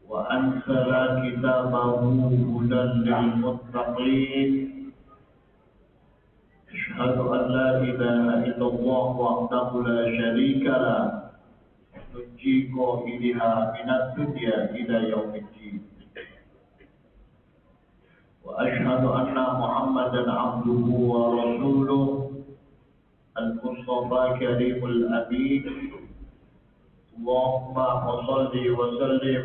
وأنزل كتابه هدى للمتقين أشهد أن لا إله إلا الله وحده لا شريك له ننجي قائلها من الدنيا إلى يوم الدين وأشهد أن محمدا عبده ورسوله المصطفى كريم الأمين اللهم صل وسلم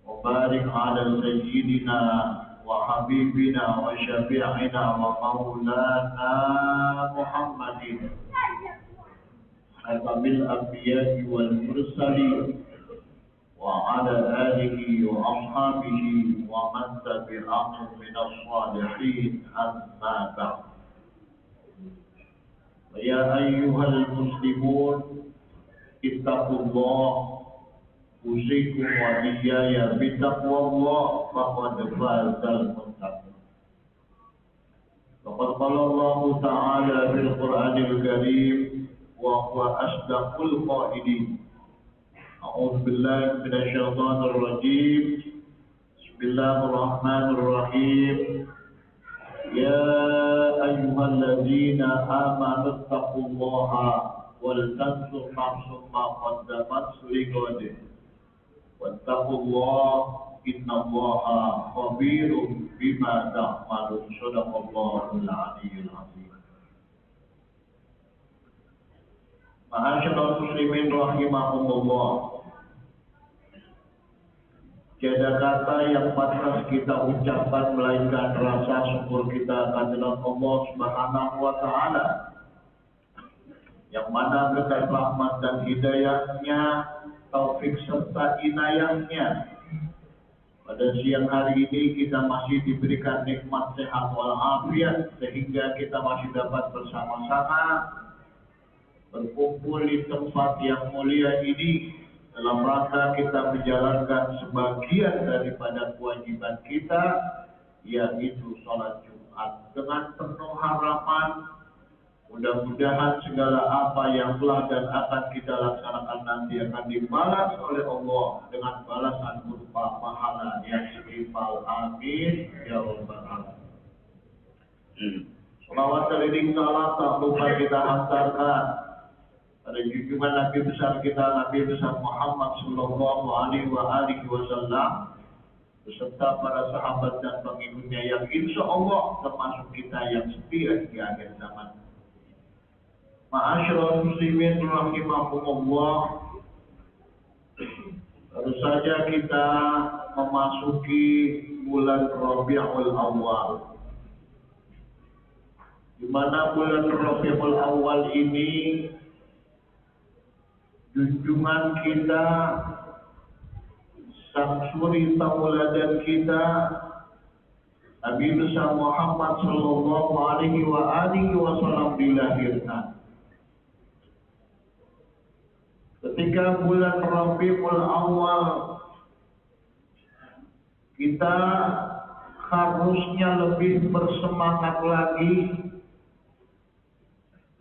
وبارك على سيدنا وحبيبنا وشفيعنا ومولانا محمد خاتم الأنبياء والمرسلين وعلى آله وأصحابه ومن تبعهم من الصالحين أما بعد يا أيها المسلمون اتقوا الله أوصيكم وإياي بتقوى الله فقد فاز المتقون فقد قال الله تعالى في القرآن الكريم وهو أصدق القائلين أعوذ بالله من الشيطان الرجيم بسم الله الرحمن الرحيم يا أيها الذين آمنوا اتقوا الله ولتنظر نفس ما قدمت لغد واتقوا الله إن الله خبير بما تعملون صدق الله العلي العظيم. Ma'asyiral muslimin rahimahumullah. Tiada kata yang pantas kita ucapkan melainkan rasa syukur kita kehadirat Allah Subhanahu wa taala. Yang mana berkat rahmat dan hidayahnya, taufik serta inayahnya. Pada siang hari ini kita masih diberikan nikmat sehat walafiat sehingga kita masih dapat bersama-sama berkumpul di tempat yang mulia ini dalam rangka kita menjalankan sebagian daripada kewajiban kita, yaitu sholat Jumat. Dengan penuh harapan mudah-mudahan segala apa yang telah dan akan kita laksanakan nanti akan dibalas oleh Allah dengan balasan berupa pahala yang setimpal. Amin ya rabbal alamin. Salawat seliling salam tak lupa kita hantarkan pada junjungan Nabi besar kita, Nabi besar Muhammad sallallahu alaihi wasallam beserta para sahabat dan pengikutnya yang insya Allah termasuk kita yang setia di akhir zaman. Ma'asyiral muslimin rahimahumullah. Baru saja kita memasuki bulan Rabiul Awal, di mana bulan Rabiul Awal ini junjungan kita, sang suri tauladan kita, Nabi besar Muhammad sallallahu alaihi wasallam dilahirkan. Ketika bulan Rabiul Awal kita harusnya lebih bersemangat lagi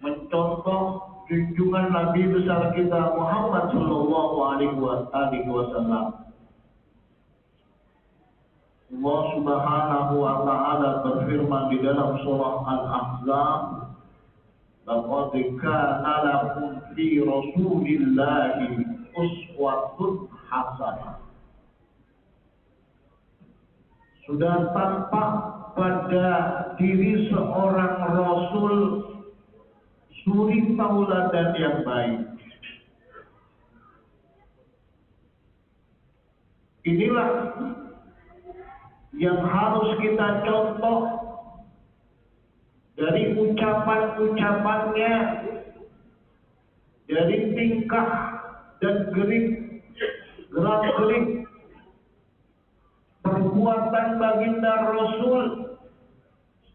mencontoh junjungan Nabi besar kita Muhammad sallallahu alaihi wasallam. Allah Subhanahu wa taala berfirman di dalam surah Al-Ahzab, "Laqad kana lakum fi Rasulillahi uswatun hasanah." Sudah tampak pada diri seorang Rasul suri tauladan yang baik. Inilah yang harus kita contoh dari ucapan-ucapannya, dari tingkah dan gerak-gerik perbuatan baginda Rasul,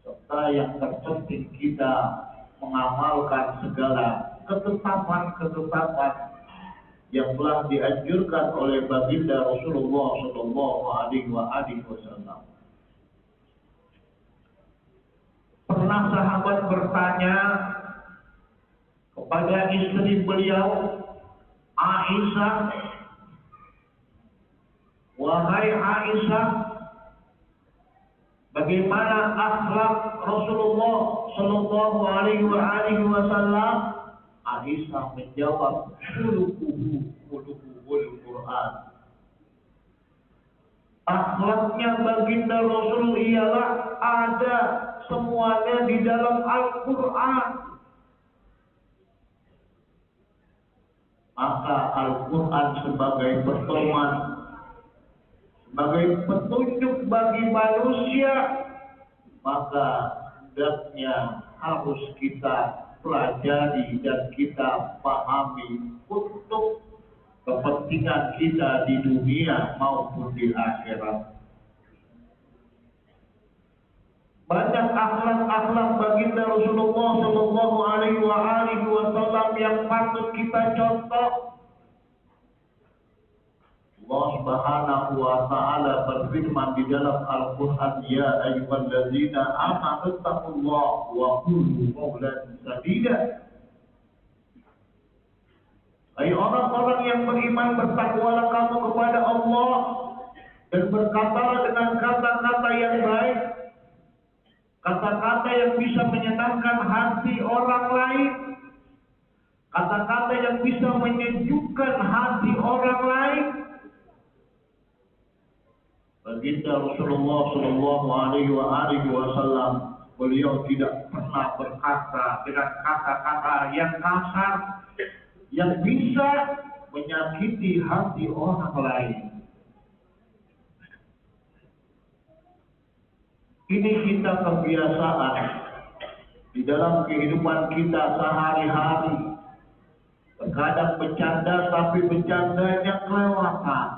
serta yang terpenting kita mengamalkan segala ketetapan-ketetapan yang telah dianjurkan oleh baginda Rasulullah sallallahu alaihi wasallam. pernah sahabat bertanya kepada istri beliau, Aisyah, "Wahai Aisyah, bagaimana akhlak Rasulullah Shallallahu Alaihi Wasallam?" Aisyah menjawab, "Khuluquhul Quran." Akhlaknya baginda Rasul ialah ada semuanya di dalam Al-Quran. Maka Al-Quran sebagai pedoman, sebagai petunjuk bagi manusia, maka hendaknya harus kita pelajari dan kita pahami untuk kepentingan kita di dunia maupun di akhirat. Banyak akhlak-akhlak baginda Rasulullah Shallallahu Alaihi Wasallam yang patut kita contoh. Allah Subhanahu wa Ta'ala berfirman di dalam Al-Quran, "Ya ayyuhalladzina amanu taqullaha wa qulu qawlan sadida." Hai orang-orang yang beriman, bertakwalah kamu kepada Allah dan berkatalah dengan kata-kata yang baik, kata-kata yang bisa menyenangkan hati orang lain, kata-kata yang bisa menyejukkan hati orang lain. Baginda Rasulullah Shallallahu Alaihi Wasallam, beliau tidak pernah berkata dengan kata-kata yang kasar, yang bisa menyakiti hati orang lain. Ini kita kebiasaan di dalam kehidupan kita sehari-hari. Terkadang bercanda tapi bercandanya kelewatan.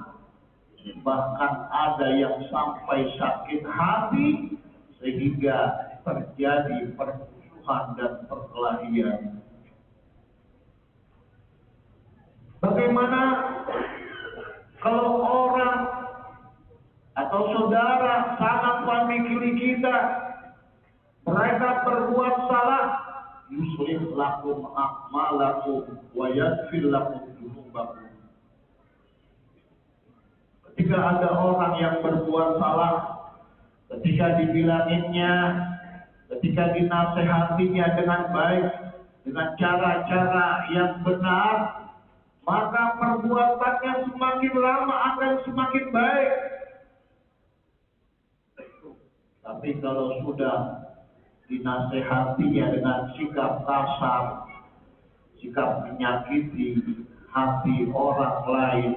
Bahkan ada yang sampai sakit hati sehingga terjadi permusuhan dan perkelahian. Bagaimana kalau orang atau saudara sanak famili kita, mereka berbuat salah, yuslih lakum a'malakum wa yaghfir lakum dzunubakum. Ketika ada orang yang berbuat salah, ketika dibilanginnya, ketika dinasehatinya dengan baik, dengan cara-cara yang benar, maka perbuatannya semakin lama akan semakin baik. Tapi kalau sudah dinasehatinya dengan sikap kasar, sikap menyakiti hati orang lain,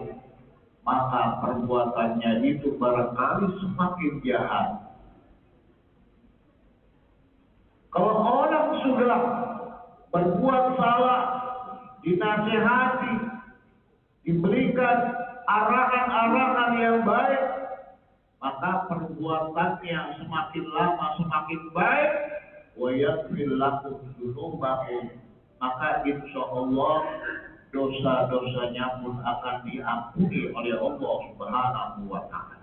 maka perbuatannya itu barangkali semakin jahat. Kalau orang sudah berbuat salah, dinasehati, diberikan arahan-arahan yang baik, maka perbuatannya semakin lama semakin baik. Wa yaghfir lakum dzunubakum, maka insyaallah dosa-dosanya pun akan diampuni oleh Allah Subhanahu wa Ta'ala.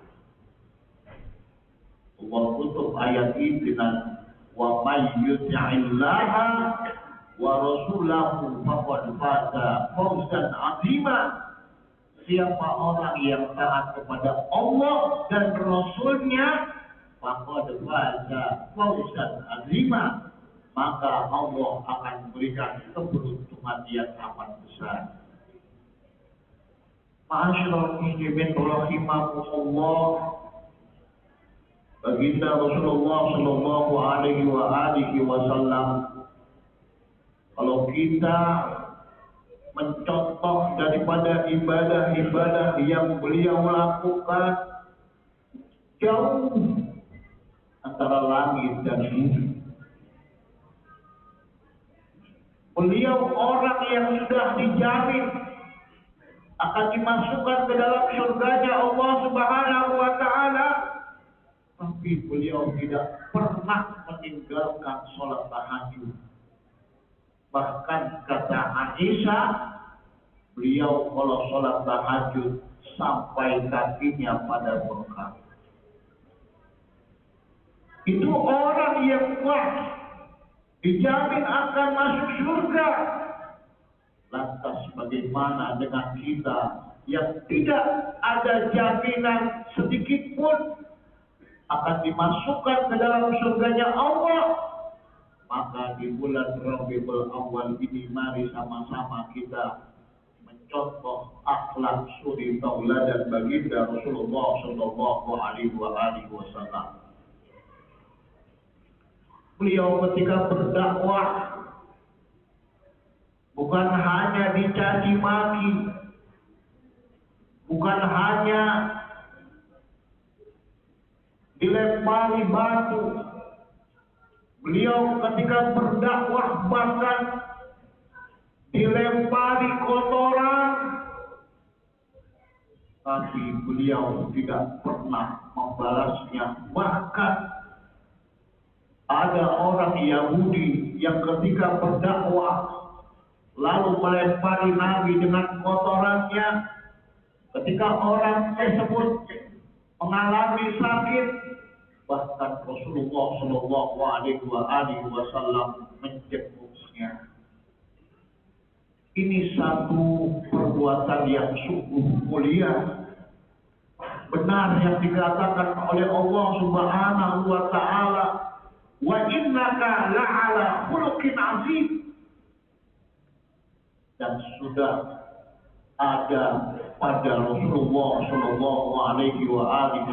Allah tutup ayat ini dengan wa may yuti'illaha wa rasulahu faqad faza fawzan 'azima. Siapa orang yang taat kepada Allah dan Rasulnya, faqad faza fawzan 'azima, maka Allah akan memberikan keberuntungan yang amat besar. Ma'asyiral muslimin rahimakumullah, baginda Rasulullah Shallallahu Alaihi Wasallam, kalau kita mencontoh daripada ibadah-ibadah yang beliau lakukan, jauh antara langit dan bumi. Beliau orang yang sudah dijamin akan dimasukkan ke dalam surganya Allah Subhanahu wa Ta'ala, tapi beliau tidak pernah meninggalkan sholat tahajud. Bahkan kata Aisyah, beliau kalau sholat tahajud sampai kakinya pada bengkak. Itu orang yang kuat dijamin akan masuk surga. Lantas bagaimana dengan kita yang tidak ada jaminan sedikit pun akan dimasukkan ke dalam surganya Allah? Maka di bulan Rabiul Awal ini mari sama-sama kita mencontoh akhlak suri tauladan baginda Rasulullah Shallallahu Alaihi Wasallam. Beliau ketika berdakwah bukan hanya dicaci maki, bukan hanya dilempari batu. Beliau ketika berdakwah bahkan dilempari kotoran, tapi beliau tidak pernah membalasnya. Bahkan ada orang Yahudi yang ketika berdakwah lalu melempari Nabi dengan kotorannya. Ketika orang tersebut mengalami sakit, bahkan Rasulullah Shallallahu Alaihi Wasallam menjenguknya. Ini satu perbuatan yang sungguh mulia. Benar yang dikatakan oleh Allah Subhanahu Wa Taala, wa innaka la'ala khuluqin azim. Dan sudah ada pada Rasulullah Shallallahu Alaihi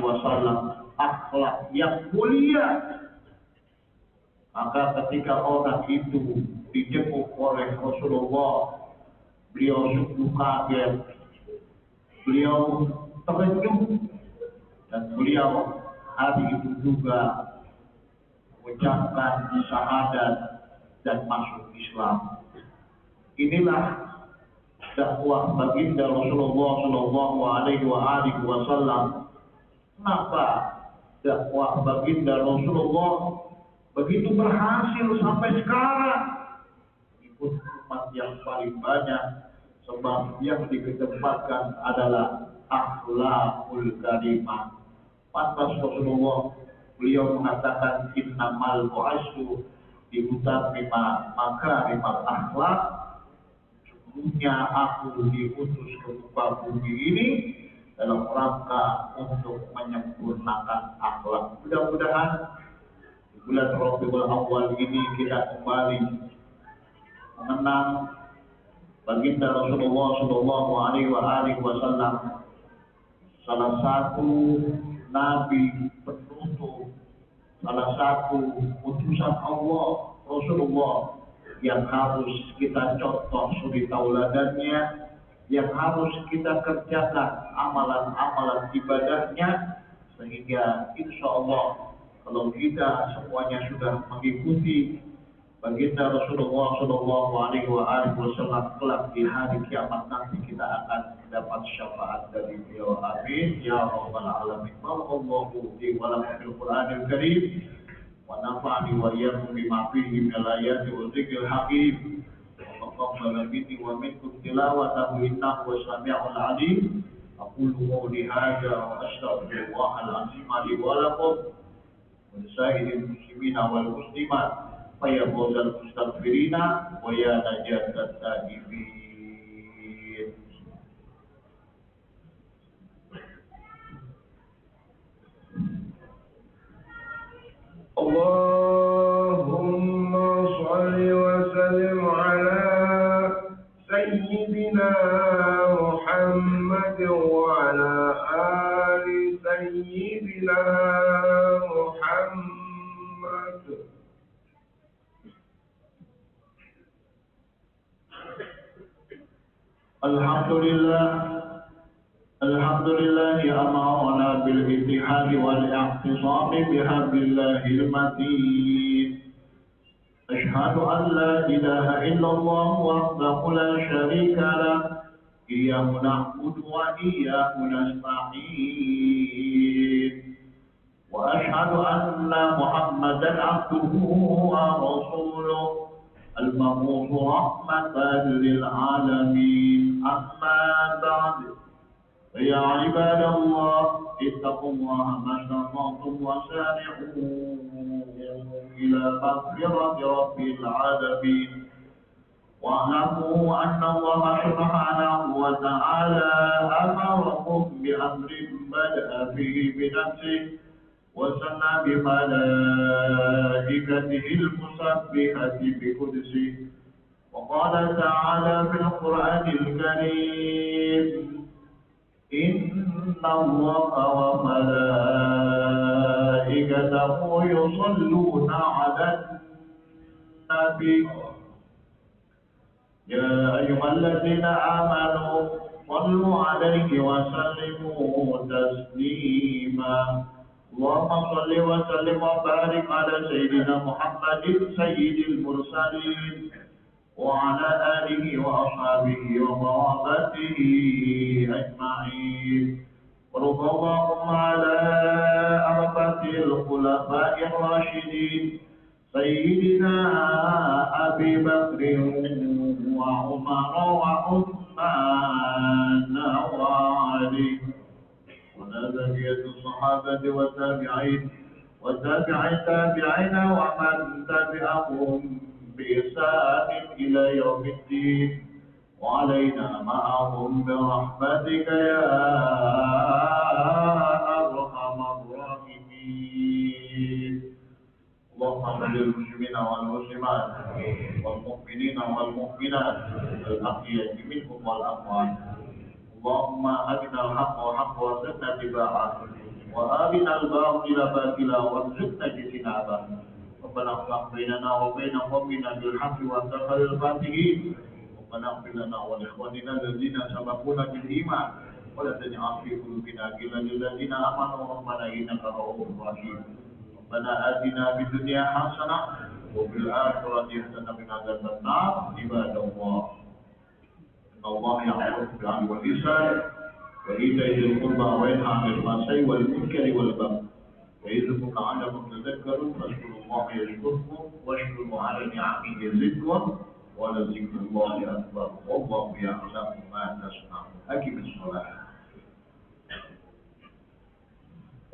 Wasallam akhlak yang mulia. Maka ketika orang itu dijenguk oleh Rasulullah, beliau sungguh kaget, beliau terenyuh, dan beliau hari itu juga mengucapkan syahadat dan masuk Islam. Inilah dakwah baginda Rasulullah Shallallahu Alaihi Wasallam. Kenapa dakwah baginda Rasulullah begitu berhasil sampai sekarang? Ikut umat yang paling banyak, sebab yang dikedepankan adalah akhlakul karimah. Pantas Rasulullah beliau mengatakan innamal bu'astu diutamima makarimal akhlak. Sesungguhnya aku diutus ke muka bumi ini dalam rangka untuk menyempurnakan akhlak. Mudah-mudahan di bulan Rabiul Awal ini kita kembali mengenang baginda Rasulullah Shallallahu Alaihi Wasallam, salah satu nabi penutup, salah satu utusan Allah, Rasulullah, yang harus kita contoh suri tauladannya, yang harus kita kerjakan amalan-amalan ibadahnya, sehingga insya Allah kalau kita semuanya sudah mengikuti baginda Rasulullah Shallallahu Alaihi Wasallam kelak di hari kiamat nanti, kita akan dapat syafaat dari beliau. Amin ya rabbal alamin. Barakallahu fi wa lakum fil Qur'anil Karim wa nafa'ani wa iyyakum bima fihi min al-ayati wa dzikril hakim. Wa taqabbal minni wa minkum tilawatahu innahu was-sami'ul 'alim. Aqulu qawli hadza wa astaghfirullahal 'azim li wa lakum wa lisa'iril muslimina wal muslimat. Faya bozal mustaghfirina wa ya najatat taibin. Allahumma salli wa sallim ala sayyidina Muhammad wa ala ali sayyidina Muhammad. Alhamdulillah amarna bil ittihad wal i'tisam bihablillahil matin. Ashhadu an la ilaha illallah wahdahu la syarika lah, iyyahu na'budu wa iyyahu nasta'in. Wa ashhadu anna Muhammadan abduhu wa rasuluh al-mab'uts rahmatan lil alamin. Amma ba'd. Ya ibadallah, ittaqullaha mastata'tum wa sari'u ila مغفرة رب العالمين. واعلموا أن الله سبحانه وتعالى أمركم بأمر بدأ فيه بنفسه وسنى بملائكته المسبحة بقدسه. وقال تعالى في القرآن الكريم: إن الله وملائكته يصلون على النبي يا أيها الذين آمنوا صلوا عليه وسلموا تسليما. اللهم صل وسلم وبارك على سيدنا محمد سيد المرسلين وعلى آله وأصحابه وصحابته أجمعين. وارض اللهم على أربعة الخلفاء الراشدين سيدنا أبي بكر وعمر وعثمان وعلي ونبية الصحابة والتابعين وتابع التابعين ومن تبعهم بإحسان إلى يوم الدين وعلينا معهم برحمتك يا أرحم الراحمين. اللهم اغفر للمسلمين والمسلمات والمؤمنين والمؤمنات الأحياء منهم والأموات. اللهم أرنا الحق حقا وارزقنا اتباعه وأرنا الباطل باطلا وارزقنا اجتنابه. ربنا افتح بيننا وبين قومنا بالحق وانت خير الفاتحين. ربنا اغفر لنا ولإخواننا الذين سبقونا بالإيمان ولا تجعل في قلوبنا غلا للذين آمنوا ربنا إنك رؤوف رحيم. ربنا آتنا في الدنيا حسنة وفي الآخرة حسنة وقنا عذاب النار. عباد الله إن الله يأمر بالعدل والإحسان وإيتاء ذي القربى وينهى عن الفحشاء والمنكر والبغي يعظكم لعلكم تذكرون. فاذكروا الله يذكركم واشكروا على نعمه يزدكم ولذكر الله أكبر والله يعلم ما تصنعون. أقم الصلاة.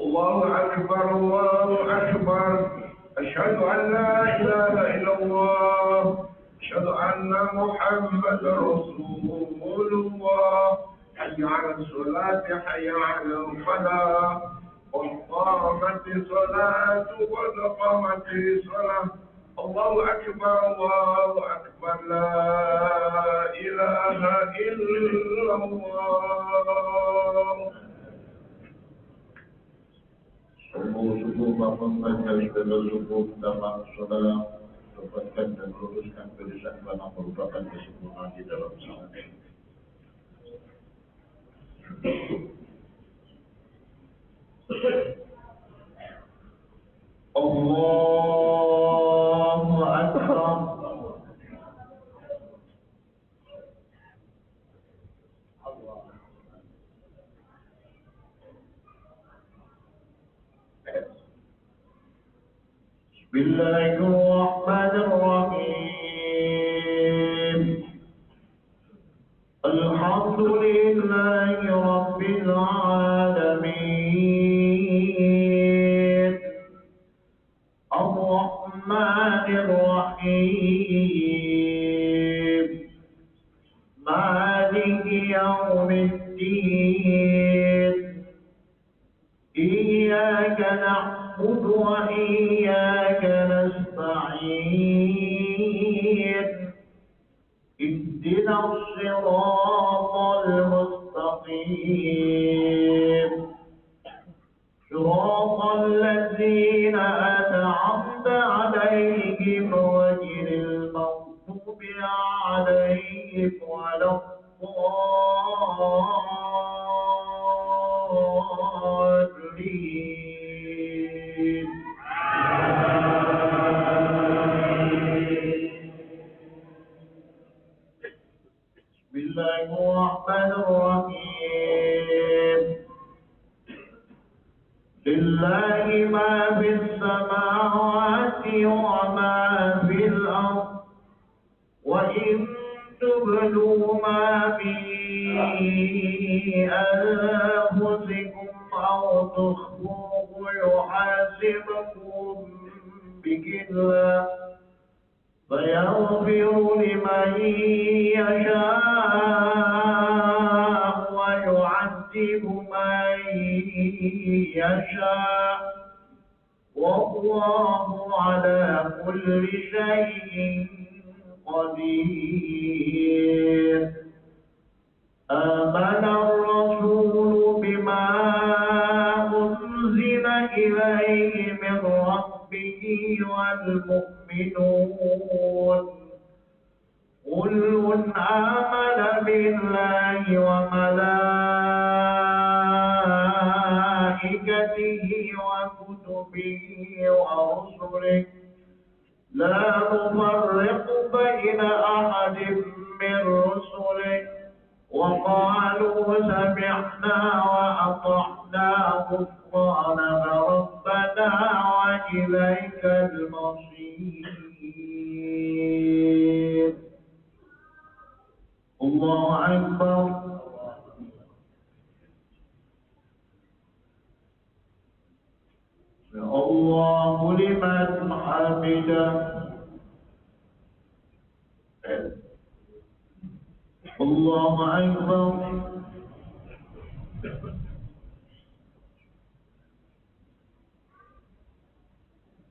الله أكبر الله أكبر. أشهد أن لا إله إلا الله. أشهد أن محمد رسول الله. حي على الصلاة حي على الفلاح. قد قامت الصلاة قد قامت الصلاة. الله أكبر الله أكبر. لا إله إلا الله. Subuh-subuh membaca segala subuh dalam saudara dapatkan dan luruskan tulisan karena merupakan kesempurnaan di dalam salat. Allahu Akbar. Bismillahirrahmanirrahim. Alhamdulillahi Rabbil Alamin. Ar-Rahmanir Rahim. Maliki Yawmiddin. Iyyaka na'budu wa iyyaka nasta'in. اهدنا الصراط المستقيم صراط الذين أنعمت عليهم غير المغضوب عليهم ولا الضالين. بسم الله الرحمن الرحيم. لله ما في السماوات وما في الأرض وإن تبدوا ما في أنفسكم أو تخفوه يحاسبكم يشرك الله فيغفر لمن يشاء ويعذب من يشاء والله على كل شيء قدير. آمن الرسول بما أنزل إليه من ربه والمؤمنون كل آمن بالله وملائكته وكتبه ورسله لا نفرق بين أحد من رسله وقالوا سمعنا وأطعنا غفرانك ربنا وإليك المصير. الله أكبر. الله لمن حمده. الله أكبر.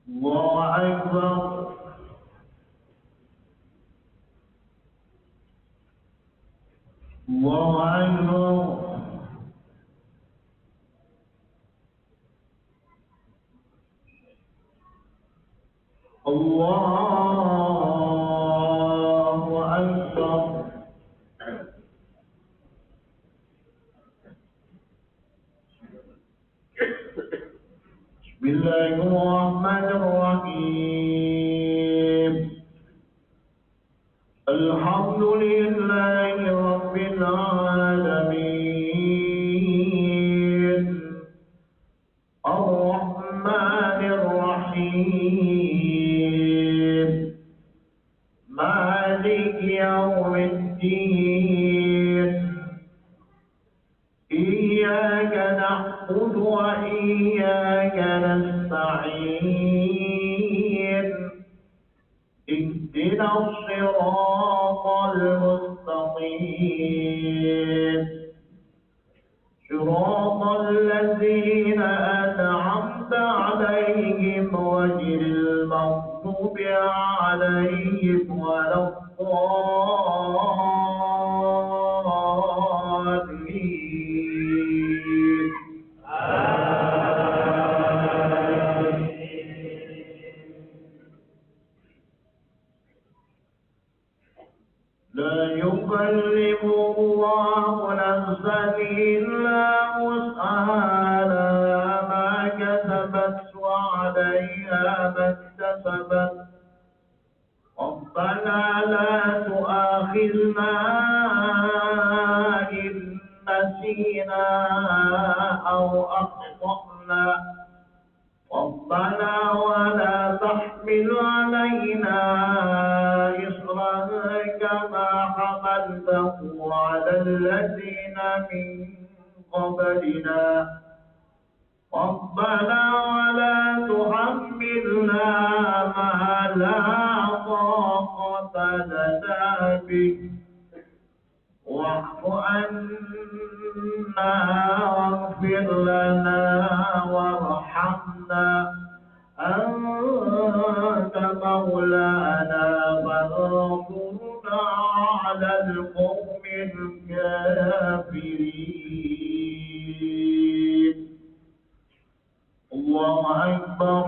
الله أكبر. الله أكبر. الله أكبر. بسم الله الرحمن الرحيم. الحمد لله رب العالمين الرحمن الرحيم مالك يوم الدين إياك نعبد وإياك نستعين اهدنا الصراط المستقيم صراط الذين أنعمت عليهم غير المغضوب عليهم ولا الضالين. لا يكلف الله نفسا إلا وسعها لها ما كسبت وعليها ما اكتسبت ربنا لا تؤاخذنا إن نسينا أو أخطأنا ربنا ولا تحمل علينا إصرا كما حملته على الذين من قبلنا ربنا ولا تحملنا ما لا طاقة لنا به واعف عنا واغفر لنا وارحمنا أنت مولانا فانصرنا على القوم الكافرين. الله أكبر.